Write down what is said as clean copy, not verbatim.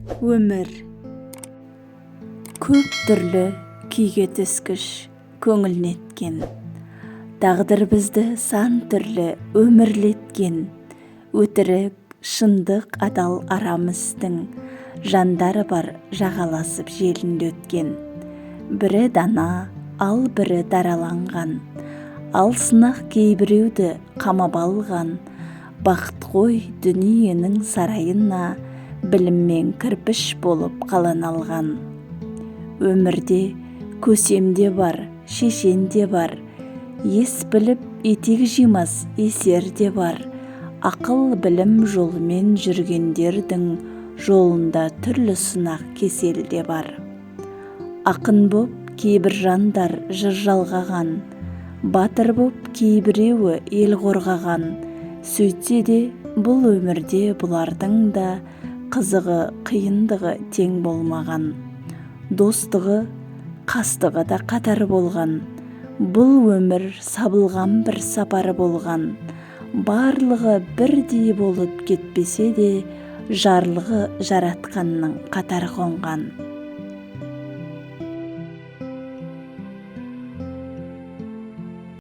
Өмір көп түрлі күйге түскіш көңіл неткен. Тағдыр бізді сан түрлі өмірлеткен. Өтірік, шындық адал арамыздың. Жандары бар жағаласып желінде өткен. Бірі дана, ал бірі дараланған. Ал сынақ кейбіреуді қамап алған. Бақыт қой дүниенің сарайына біліммен кірпіш болып қалан алған. Өмірде көсемде бар, шешенде бар. Ес біліп етек жимас есерде бар. Ақыл білім жолымен жүргендердің жолында түрлі сынақ кеселде бар. Ақын боп кейбір жандар жыр жалғаған. Батыр боп кейбіреуі ел қорғаған. Сөйтсе де бұл өмірде бұлардың да қызығы, қиындығы тең болмаған. Достығы, қастығы да қатар болған. Бұл өмір сабылған бір сапары болған. Барлығы бірдей болып кетпесе де, жарлығы жаратқанның қатар қонған.